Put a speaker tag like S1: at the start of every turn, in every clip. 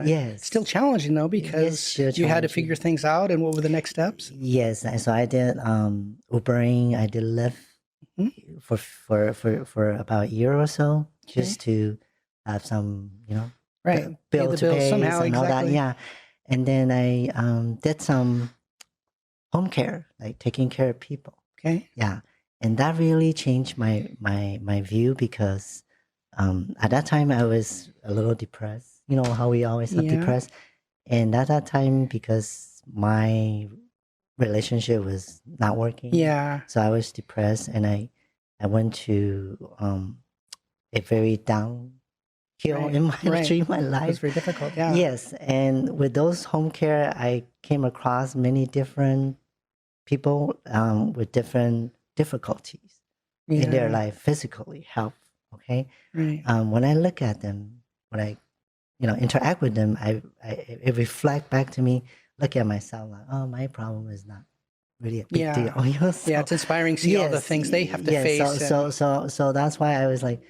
S1: Yes.
S2: Still challenging though,
S1: Yes,
S2: because
S1: still
S2: you had to
S1: challenging.
S2: figure things out. And what were the next steps?
S1: Yes, so I did Ubering. I did Lyft
S2: Mhm.
S1: for about a year or so,
S2: Okay.
S1: just to have some,
S2: Right. Pay
S1: bill
S2: the
S1: to
S2: bills
S1: pay
S2: somehow.
S1: and all that.
S2: Exactly.
S1: Yeah, and then I did some home care, like taking care of people.
S2: Okay.
S1: Yeah, and that really changed my view because at that time I was a little depressed. You know how we always have
S2: Yeah.
S1: depressed, and at that time because my relationship was not working,
S2: Yeah.
S1: so I was depressed, and I went to a very downhill
S2: Right.
S1: in my
S2: Right.
S1: through my
S2: It was
S1: life.
S2: very difficult. Yeah.
S1: Yes, and with those home care, I came across many different people with different difficulties in their
S2: Yeah.
S1: life, physically, health. Okay,
S2: Right.
S1: when I look at them, when I interact with them, it reflect back to me. Look at myself, like, oh, my problem is not really a big deal.
S2: Yeah. Yeah.
S1: So
S2: It's inspiring to see all the
S1: yes,
S2: things they have to
S1: yes. So
S2: face.
S1: so
S2: And
S1: so so that's why I was like,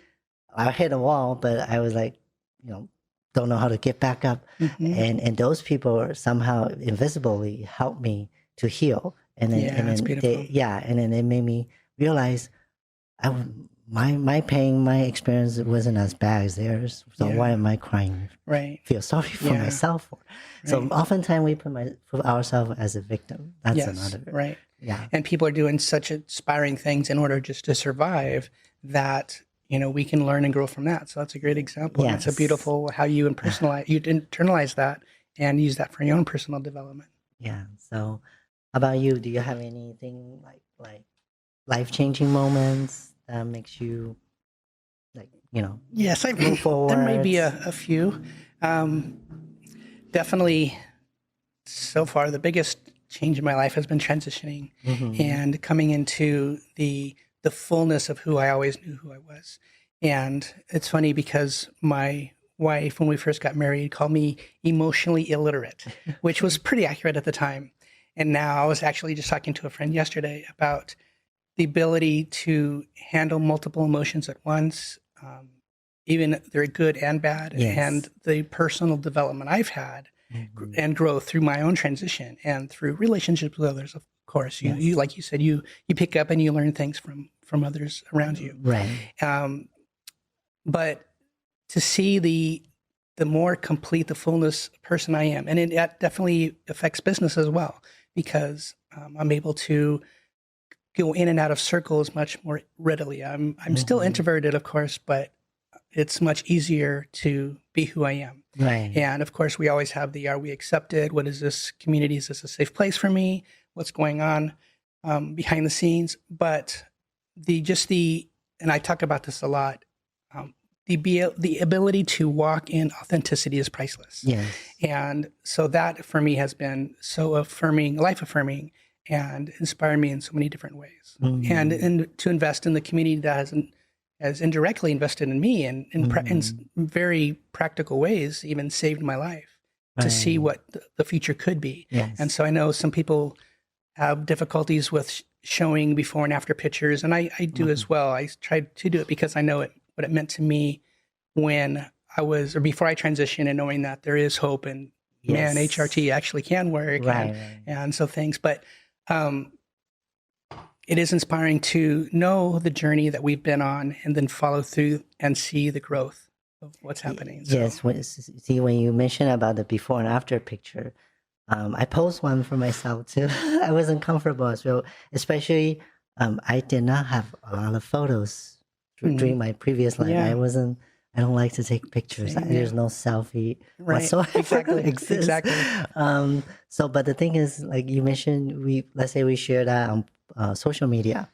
S1: I hit a wall, but I was like, don't know how to get back up.
S2: Mhm.
S1: And those people are somehow invisibly helped me to heal. And
S2: Yeah, it's
S1: then
S2: beautiful.
S1: and then it made me realize my pain, my experience wasn't as bad as theirs. So why
S2: Yeah.
S1: am I crying?
S2: Right.
S1: Feel sorry for
S2: Yeah.
S1: myself for? So
S2: Right.
S1: oftentimes we put ourselves as a victim. That's
S2: Yes.
S1: another.
S2: Right.
S1: Yeah.
S2: And people are doing such inspiring things in order just to survive that we can learn and grow from that. So that's a great example, and it's a
S1: Yes.
S2: beautiful how you internalize that and use that for your own personal development.
S1: Yeah. So, how about you? Do you have anything like life changing moments that makes you like
S2: Yes,
S1: move
S2: there may
S1: forward?
S2: be a few. Um, Definitely, so far the biggest change in my life has been transitioning
S1: Mm-hmm.
S2: and coming into the fullness of who I always knew who I was. And it's funny because my wife, when we first got married, called me emotionally illiterate, which was pretty accurate at the time. And now I was actually just talking to a friend yesterday about the ability to handle multiple emotions at once, even they're good and bad, and
S1: Yes.
S2: the personal development I've had
S1: Mm-hmm.
S2: and growth through my own transition and through relationships with others. Of course, you
S1: Yes.
S2: like you said, you pick up and you learn things from others around you.
S1: Right.
S2: Um, but to see the more complete, the fullness person I am, and that definitely affects business as well because I'm able to go in and out of circles much more readily. I'm still
S1: Mm-hmm.
S2: introverted, of course, but it's much easier to be who I am.
S1: Right.
S2: And of course, we always have the are we accepted? What is this community? Is this a safe place for me? What's going on behind the scenes? But and I talk about this a lot. Um, the ability to walk in authenticity is priceless.
S1: Yes.
S2: And so that for me has been so affirming, life affirming, and inspired me in so many different ways.
S1: Mm-hmm.
S2: And to invest in the community that has indirectly invested in me and in
S1: Mm-hmm.
S2: very practical ways, even saved my life to see
S1: Right.
S2: what the future could be. And
S1: Yes.
S2: so I know some people have difficulties with showing before and after pictures, and I do
S1: Mm-hmm.
S2: as well. I tried to do it because I know what it meant to me when I was, or before I transitioned, and knowing that there is hope and man,
S1: Yes.
S2: HRT actually can work,
S1: Right. Right.
S2: and so things. But um, it is inspiring to know the journey that we've been on, and then follow through and see the growth of what's happening. So
S1: Yes. See, when you mentioned about the before and after picture, I post one for myself too. I wasn't comfortable, so especially I did not have a lot of photos during my previous life.
S2: yeah,
S1: I don't like to take pictures.
S2: same, yeah,
S1: There's no selfie
S2: right,
S1: whatsoever
S2: exactly,
S1: exists.
S2: exactly,
S1: So, but the thing is, like you mentioned, let's say we share that on social media.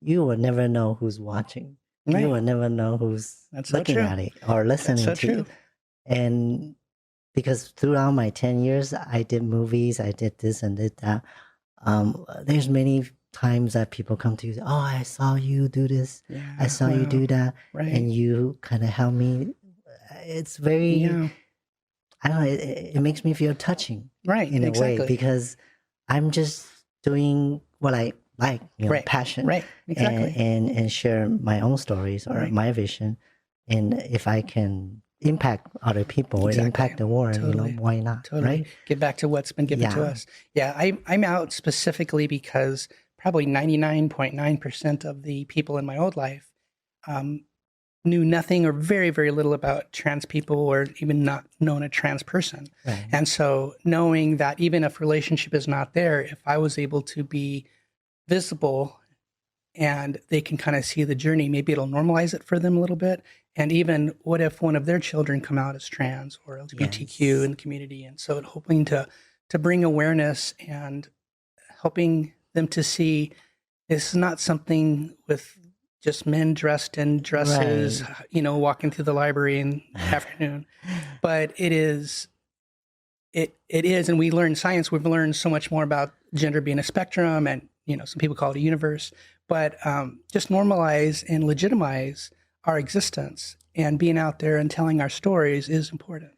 S1: You will never know who's watching. You
S2: right.
S1: will never know who's
S2: That's so
S1: looking
S2: true.
S1: at it or
S2: That's
S1: listening
S2: so
S1: to
S2: true.
S1: it. And because throughout my 10 years, I did movies, I did this and did that. There's many times that people come to you, oh, I saw you do this, I
S2: Yeah.
S1: saw you
S2: Wow.
S1: do that,
S2: Right.
S1: and you kind of help me. It's very,
S2: Yeah.
S1: I don't know, it makes me feel touching
S2: Right.
S1: in a way
S2: Exactly.
S1: because I'm just doing what I like,
S2: Right.
S1: passion,
S2: Right. Exactly.
S1: and share my own stories or
S2: Right.
S1: my vision. And if I can impact other people or
S2: Exactly.
S1: impact the world,
S2: Totally.
S1: why not,
S2: Totally.
S1: right?
S2: Get back to what's been given to
S1: Yeah.
S2: us. Yeah, I'm out specifically because probably 99.9% of the people in my old life knew nothing or very, very little about trans people or even not known a trans person.
S1: Right.
S2: And so knowing that even if relationship is not there, if I was able to be visible and they can kind of see the journey, maybe it'll normalize it for them a little bit. And even what if one of their children come out as trans or LGBTQ in the community? And so hoping to bring awareness and helping them to see it's not something with just men dressed in dresses, walking through the library in the afternoon, but it is, and we learn science. We've learned so much more about gender being a spectrum, and some people call it a universe. But just normalize and legitimize our existence, and being out there and telling our stories is important.